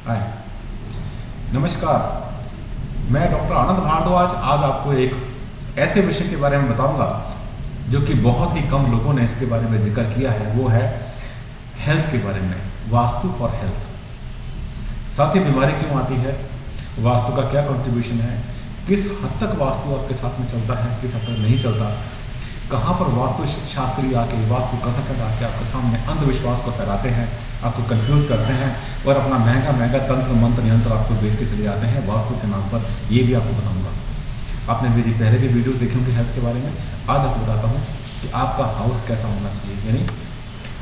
हाय, नमस्कार। मैं डॉक्टर आनंद भारद्वाज आज आपको एक ऐसे विषय के बारे में बताऊंगा जो कि बहुत ही कम लोगों ने इसके बारे में जिक्र किया है। वो है हेल्थ के बारे में, वास्तु और हेल्थ। साथ ही बीमारी क्यों आती है, वास्तु का क्या कंट्रीब्यूशन है, किस हद तक वास्तु आपके साथ में चलता है, किस हद तक नहीं चलता, कहाँ पर वास्तु शास्त्री आके, वास्तु कसरत आके आपके सामने अंधविश्वास को फैलाते हैं, आपको कंफ्यूज करते हैं और अपना महंगा महंगा तंत्र मंत्र यंत्र आपको बेच के चले जाते हैं वास्तु के नाम पर। ये भी आपको बताऊंगा। आपने मेरी पहले भी वीडियोस देखी होंगी हेल्थ के बारे में। आज आपको बताता हूँ कि आपका हाउस कैसा होना चाहिए, यानी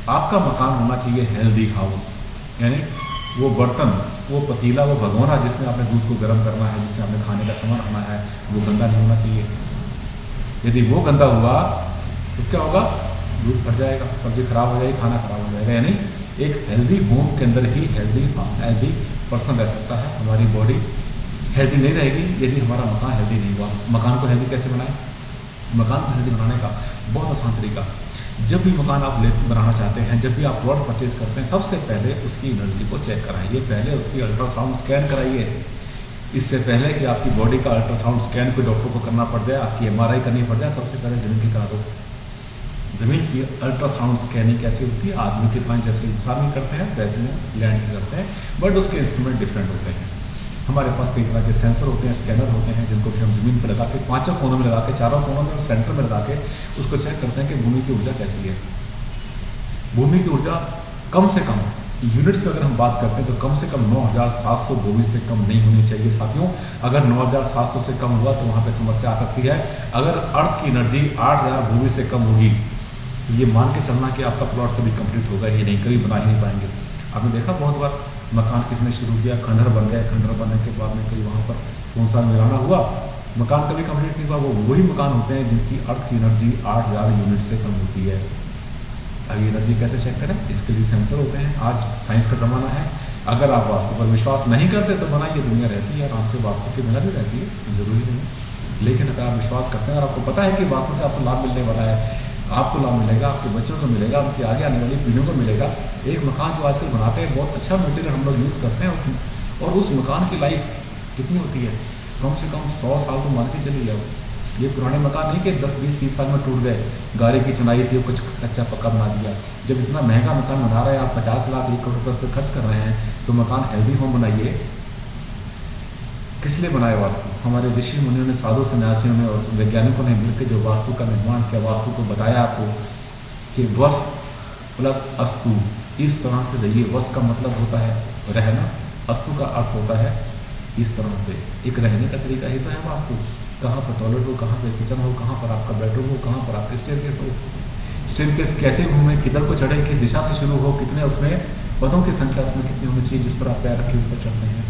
आपका मकान होना चाहिए हेल्दी हाउस। यानी वो बर्तन, वो पतीला, वो भगोना जिसमें आपने दूध को गर्म करना है, जिसमें आपने खाने का सामान रखना है, वो गंदा नहीं होना चाहिए। यदि वो गंदा हुआ तो क्या होगा, दूध फट जाएगा, सब्जी खराब हो जाएगी, खाना खराब हो जाएगा। यानी एक हेल्दी होम के अंदर ही हेल्दी पर्सन रह सकता है। हमारी बॉडी हेल्दी नहीं रहेगी यदि हमारा मकान हेल्दी नहीं हुआ। मकान को हेल्दी कैसे बनाएं? मकान को हेल्दी बनाने का बहुत आसान तरीका, जब भी मकान आप बनाना चाहते हैं, जब भी आप प्लॉट परचेज करते हैं, सबसे पहले उसकी एनर्जी को चेक कराइए। पहले उसकी अल्ट्रासाउंड स्कैन कराइए। इससे पहले कि आपकी बॉडी का अल्ट्रासाउंड स्कैन कोई डॉक्टर को करना पड़ जाए, आपकी MRI करनी पड़ जाए, सबसे पहले ज़मीन की करा दो। ज़मीन की अल्ट्रासाउंड स्कैनिंग कैसी होती है? आदमी की तरह जैसे इंसान भी करते हैं वैसे में लैंड की करते हैं, बट उसके इंस्ट्रूमेंट डिफरेंट होते हैं। हमारे पास कई तरह के सेंसर होते हैं, स्कैनर होते हैं, जिनको कि हम ज़मीन पर लगा के, पाँचों कोनों में लगा के, चारों कोनों में और सेंटर में लगा के उसको चेक करते हैं कि भूमि की ऊर्जा कैसी है। भूमि की ऊर्जा कम से कम यूनिट्स में अगर हम बात करते हैं तो कम से कम 9722 से कम नहीं होनी चाहिए साथियों। अगर 9700 से कम हुआ तो वहाँ पे समस्या आ सकती है। अगर अर्थ की एनर्जी 8022 से कम होगी तो ये मान के चलना कि आपका प्लॉट कभी कंप्लीट होगा ही नहीं, कभी बना ही नहीं पाएंगे। आपने देखा बहुत बार मकान किसी ने शुरू किया, खंडहर बन गया, खंडहर बनने के बाद में कहीं वहाँ पर सुनसान मिलाना हुआ, मकान कभी कंप्लीट नहीं हुआ। वो वही मकान होते हैं जिनकी अर्थ की एनर्जी 8000 यूनिट से कम होती है। अब ये एनर्जी कैसे चेक करें? इसके लिए सेंसर होते हैं। आज साइंस का ज़माना है। अगर आप वास्तु पर विश्वास नहीं करते तो बनाइए, दुनिया रहती है आराम से, वास्तु के बिना भी रहती है, ज़रूरी नहीं। लेकिन अगर आप विश्वास करते हैं और आपको पता है कि वास्तु से आपको लाभ मिलने वाला है, आपको लाभ मिलेगा, आपके बच्चों को मिलेगा, आपकी आगे आने वाली पीढ़ियों को मिलेगा। एक मकान जो आजकल बनाते हैं, बहुत अच्छा मटेरियल हम लोग यूज़ करते हैं और उस मकान की लाइफ कितनी होती है? कम से कम 100 साल तो मान के चलिए जाओ। ये पुराने मकान नहीं कि 10, 20, 30 साल में टूट गए, गाड़ी की चुनाई थी, कुछ कच्चा पक्का बना दिया। जब इतना महंगा मकान बना रहे हैं आप, 50 लाख 1 करोड़ रुपये उस पर खर्च कर रहे हैं, तो मकान हेल्दी होम बनाइए। किस लिए बनाए वास्तु? हमारे ऋषि मुनियों ने, साधु सन्यासियों ने और वैज्ञानिकों ने मिलकर जो वास्तु का निर्माण किया, वास्तु को बताया आपको कि वस प्लस अस्तु, इस तरह से रहिए। वस का मतलब होता है रहना, अस्तु का अर्थ होता है इस तरह से। एक रहने का तरीका ही तो है वास्तु। कहाँ पर टॉयलेट हो, कहाँ पर किचन हो, कहाँ पर आपका बेडरूम हो, कहाँ पर आपका स्टेयरकेस हो, स्टेयरकेस कैसे घूमे, किधर को चढ़े, किस दिशा से शुरू हो, कितने उसमें पदों की संख्या उसमें कितनी होनी चाहिए जिस पर आप पैर रखे ऊपर चढ़ते हैं।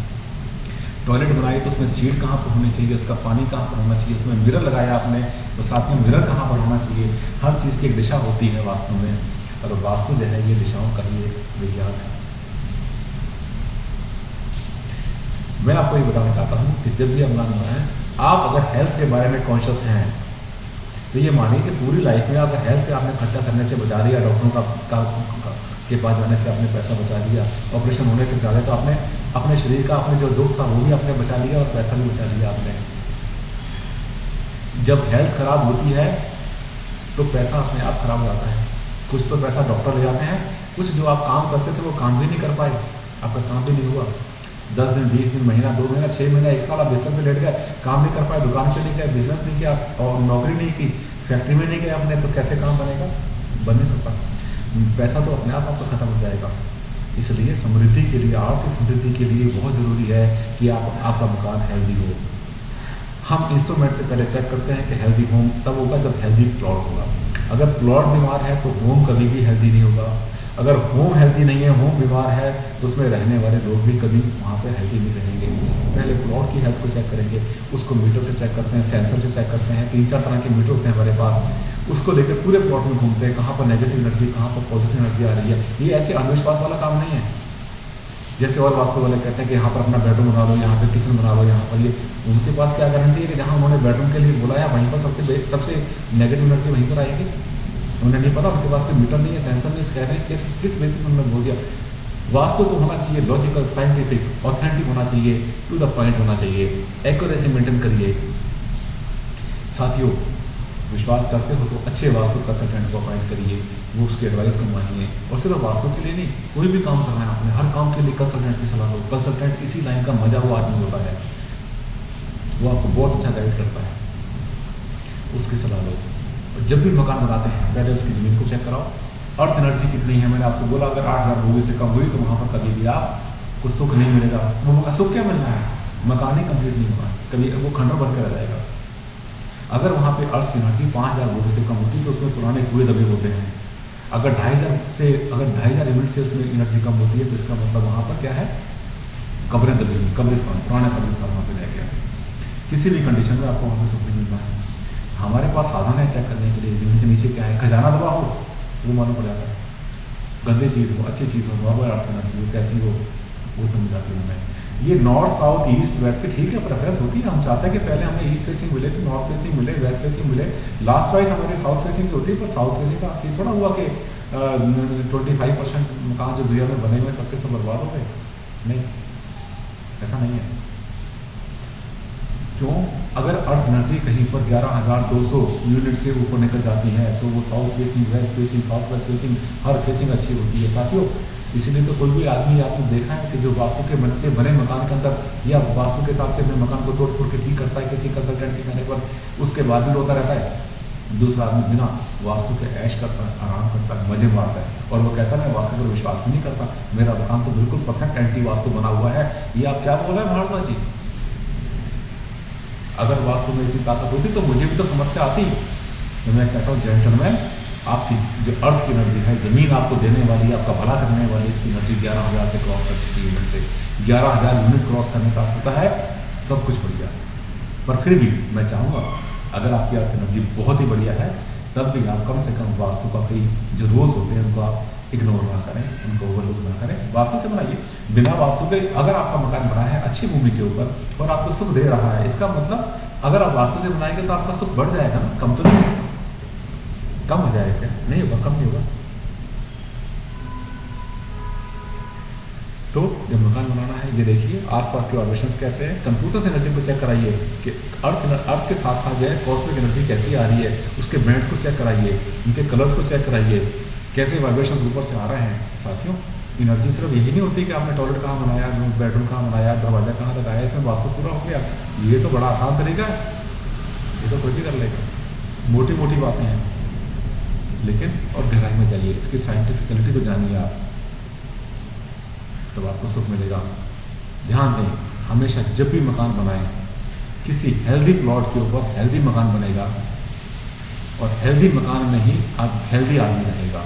टॉयलेट बनाए तो उसमें सीट कहाँ पर होनी चाहिए, उसका पानी कहाँ पर होना चाहिए, उसमें मिरर लगाया आपने तो साथ में मिरर कहाँ पर होना चाहिए। हर चीज़ की एक दिशा होती है वास्तु में, और वास्तु जो है ये दिशाओं का ही विज्ञान है। मैं आपको ये बताना चाहता हूँ कि जब भी हम लोग बनाए, आप अगर हेल्थ के बारे में कॉन्शियस हैं तो ये मानिए कि पूरी लाइफ में अगर हेल्थ पे आपने खर्चा करने से बचा दिया, डॉक्टरों के पास जाने से आपने पैसा बचा दिया, ऑपरेशन होने से बचा दिया, तो आपने अपने शरीर का, अपने जो दुख था वो भी आपने बचा लिया और पैसा भी बचा लिया आपने। जब हेल्थ खराब होती है तो पैसा अपने आप खराब हो जाता है। कुछ तो पैसा डॉक्टर ले जाते हैं, कुछ जो आप काम करते थे वो काम भी नहीं कर पाए, आपका काम भी नहीं हुआ। 10 दिन, 20 दिन, महीना, 2 महीना, 6 महीना, 1 साल आप बिस्तर पे लेट गए, काम नहीं कर पाए, दुकान पे नहीं गए, बिजनेस नहीं किया और नौकरी नहीं की, फैक्ट्री में नहीं गए आपने, तो कैसे काम बनेगा? बन नहीं सकता। पैसा तो अपने आप आपका खत्म हो जाएगा। इसलिए समृद्धि के लिए, आर्थिक समृद्धि के लिए बहुत ज़रूरी है कि आपका मकान हेल्दी हो। हम इंस्ट्रूमेंट से पहले चेक करते हैं कि हेल्दी होम तब होगा जब हेल्दी प्लॉट होगा। अगर प्लॉट बीमार है तो होम कभी भी हेल्दी नहीं होगा। अगर होम हेल्दी नहीं है, होम बीमार है, तो उसमें रहने वाले लोग भी कभी वहाँ पर हेल्दी नहीं रहेंगे। पहले प्लॉट की हेल्थ को चेक करेंगे, उसको मीटर से चेक करते हैं, सेंसर से चेक करते हैं। 3-4 तरह के मीटर होते हैं हमारे पास, उसको लेकर पूरे प्लॉट में घूमते हैं, कहाँ पर नेगेटिव एनर्जी, कहाँ पर पॉजिटिव एनर्जी आ रही है। ये ऐसे अंधविश्वास वाला काम नहीं है जैसे और वास्तु वाले कहते हैं कि यहाँ पर अपना बेडरूम बना लो, यहाँ पर किचन बना लो, यहाँ पर ये। उनके पास क्या गारंटी है कि जहाँ उन्होंने बेडरूम के लिए बुलाया वहीं पर सबसे नेगेटिव एनर्जी वहीं पर आएगी? उन्हें नहीं पता, उनके पास कोई मीटर नहीं है, सेंसर नहीं, स्कैनर नहीं, किस बेसिस पर उन्होंने बोल दिया। वास्तु को होना चाहिए लॉजिकल, साइंटिफिक, ऑथेंटिक होना चाहिए, टू द पॉइंट होना चाहिए, एक्यूरेसी मेंटेन करिए। साथियों, विश्वास करते हो तो अच्छे वास्तु कंसल्टेंट को अपॉइंट करिए, वो उसकी एडवाइस को मानिए। और सिर्फ वास्तु के लिए नहीं, कोई भी काम करना है आपने, हर काम के लिए कंसल्टेंट की सलाह लो। कंसल्टेंट इसी लाइन का मजा वो आदमी होता है, वो आपको बहुत अच्छा गाइड करता है, उसकी सलाह लो। और जब भी मकान बनाते हैं पहले उसकी ज़मीन को चेक कराओ, अर्थ एनर्जी कितनी है। मैंने आपसे बोला अगर 8000 मूवी से कम हुई तो वहाँ पर कभी भी आपको सुख नहीं मिलेगा। वो मकान सुख क्या मिलना है, मकान ही कंप्लीट नहीं होगा, कभी वो खंडर बन के रह जाएगा। अगर वहाँ पे अर्थ एनर्जी 5000 मूवी से कम होती तो उसमें पुराने कुएं दबे होते हैं। अगर 2500 यूनिट से उसमें एनर्जी कम होती है तो इसका मतलब वहाँ पर क्या है, कब्रें दबी हुई, कब्रिस्तान, पुराना कब्रिस्तान वहाँ पर रह गया। किसी भी कंडीशन में आपको वहाँ पर सुख नहीं मिलना है। हमारे पास साधन है चेक करने के लिए ज़मीन के नीचे क्या है। खजाना दबा हो वो मालूम पड़ जाता है, गंदी चीज़ हो, अच्छी चीज़ हो, नॉर्मल अर्थ एनर्जी हो, कैसी हो, वो समझ आती है हमें। ये नॉर्थ साउथ ईस्ट वेस्ट की ठीक है प्रेफरेंस होती है। हम चाहते हैं कि पहले हमें ईस्ट फेसिंग मिले, फिर नॉर्थ फेसिंग मिले, वेस्ट फेसिंग मिले, लास्ट वाइज हमारी साउथ फेसिंग की होती है। पर साउथ फेसिंग का ये थोड़ा हुआ कि 25% मकान जो दुनिया में बने हुए सबके सब बर्बाद हो गए, नहीं, ऐसा नहीं है। क्यों? अगर अर्थ एनर्जी कहीं पर 11200 यूनिट से ऊपर निकल जाती है तो वो south facing, west facing, south west facing, हर फेसिंग अच्छी होती है साथियों। इसीलिए तो कोई भी आदमी आपने देखा है कि जो वास्तु के मत से बने मकान के अंदर या वास्तु के हिसाब से अपने मकान को तोड़ फोड़ के ठीक करता है किसी कंसल्टेंट के कहने पर, उसके बाद भी रोता रहता है। दूसरा आदमी बिना वास्तु के ऐश करता है, आराम करता है, मजे मारता है और वो कहता है मैं वास्तु पर विश्वास भी नहीं करता, मेरा मकान तो बिल्कुल परफेक्ट एंटी वास्तु बना हुआ है। ये आप क्या बोल रहे हैं भारद्वाज जी? अगर वास्तु में इतनी ताकत होती तो मुझे भी तो समस्या आती। तो मैं कहता हूँ जेंटलमैन, आपकी जो अर्थ की एनर्जी है, ज़मीन आपको देने वाली, आपका भला करने वाली, इसकी एनर्जी 11000 से क्रॉस कर चुकी है। यूनिट से 11000 यूनिट क्रॉस करने का होता है सब कुछ बढ़िया। पर फिर भी मैं चाहूँगा अगर आपकी अर्थ एनर्जी बहुत ही बढ़िया है तब भी आप कम से कम वास्तु का कई जो रोज़ होते हैं उनको आप इग्नोर ना करें, उनको ओवरलुक ना करें, वास्तु से बनाइए। बिना वास्तु के अगर आपका मकान बना है अच्छी भूमि के ऊपर और आपको सुख दे रहा है, इसका मतलब अगर आप वास्तु से बनाएंगे तो आपका सुख बढ़ जाएगा ना, कम तो नहीं, कम हो जाएगा क्या? नहीं होगा, कम नहीं होगा। तो जब मकान बनाना है ये देखिए आसपास के वाइब्रेशंस कैसे हैं, कंप्यूटर से एनर्जी को चेक कराइए कि अर्थ के साथ साथ जो है कॉस्मिक एनर्जी कैसी आ रही है, उसके बैंड्स को चेक कराइए, उनके कलर्स को चेक कराइए, कैसे वाइब्रेशंस ऊपर से आ रहे हैं। साथियों, एनर्जी सिर्फ यही नहीं होती कि आपने टॉयलेट कहाँ बनाया, बेडरूम कहाँ बनाया, दरवाजा कहाँ लगाया, इसमें वास्तु पूरा हो गया। ये तो बड़ा आसान तरीका है, ये तो कोई भी कर लेगा, मोटी मोटी बातें हैं। लेकिन और गहराई में जाइए, इसकी साइंटिफिकलिटी को जानिए आप, तब आपको सुख मिलेगा। ध्यान दें, हमेशा जब भी मकान बनाएं किसी हेल्दी प्लॉट के ऊपर हेल्दी मकान बनेगा और हेल्दी मकान में ही आप हेल्दी आदमी रहेगा।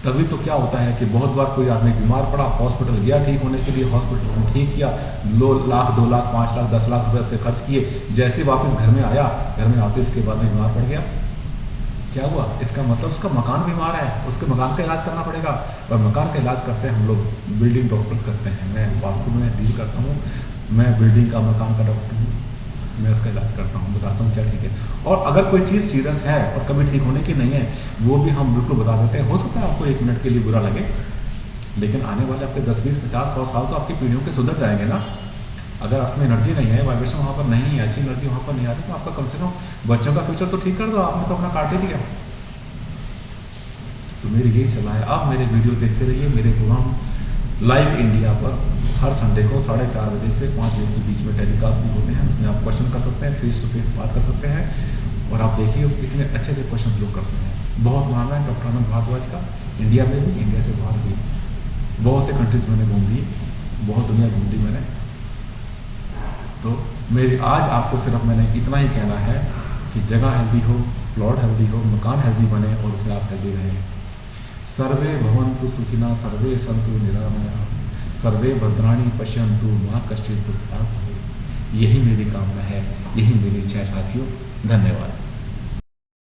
तभी तो क्या होता है कि बहुत बार कोई आदमी बीमार पड़ा, हॉस्पिटल गया ठीक होने के लिए, हॉस्पिटल में ठीक किया, 2 लाख 2 लाख 5 लाख 10 लाख रुपए उसके खर्च किए, जैसे वापस घर में आया, घर में आते इसके बाद में बीमार पड़ गया। क्या हुआ? इसका मतलब उसका मकान बीमार है, उसके मकान का इलाज करना पड़ेगा। और मकान का इलाज करते हैं हम लोग, बिल्डिंग डॉक्टर्स करते हैं। मैं वास्तु में डील करता हूँ, मैं बिल्डिंग का मकान का डॉक्टर हूँ, मैं उसका इलाज करता हूँ, बताता हूँ क्या ठीक है। और अगर कोई चीज़ सीरियस है और कभी ठीक होने की नहीं है, वो भी हम बिल्कुल बता देते हैं। हो सकता है आपको 1 मिनट के लिए बुरा लगे, लेकिन आने वाले आपके 10 20 50 100 साल तो आपकी पीढ़ियों के सुधर जाएंगे ना। अगर आप में एनर्जी नहीं है, वाइब्रेशन वहाँ पर नहीं है, अच्छी एनर्जी वहाँ पर नहीं आ रही, तो आपका कम से कम बच्चों का फ्यूचर तो ठीक कर दो। आपने तो अपना काट ही दिया। तो मेरी यही सलाह है, आप मेरे वीडियो देखते रहिए। मेरे प्रोग्राम लाइव इंडिया पर हर संडे को 4:30 बजे से 5 बजे के बीच में टेलीकास्ट भी होते हैं। उसमें आप क्वेश्चन कर सकते हैं, फेस टू फेस बात कर सकते हैं। और आप देखिए कितने अच्छे अच्छे क्वेश्चन लोग करते हैं। बहुत नाम है डॉक्टर आनंद भारद्वाज का, इंडिया में भी, इंडिया से बाहर भी। बहुत से कंट्रीज मैंने घूम ली, बहुत दुनिया घूम ली मैंने। तो मेरी आज आपको सिर्फ मैंने इतना ही कहना है कि जगह हेल्दी हो, प्लॉट हेल्दी हो, मकान हेल्दी बने और उसमें आप हेल्दी रहें। सर्वे भवन्तु सुखिनः, सर्वे सन्तु निरामयाः, सर्वे भद्राणि पश्यन्तु मा कश्चित् दुःखभाग् भवेत्। यही मेरी कामना है, यही मेरी इच्छा है साथियों। धन्यवाद।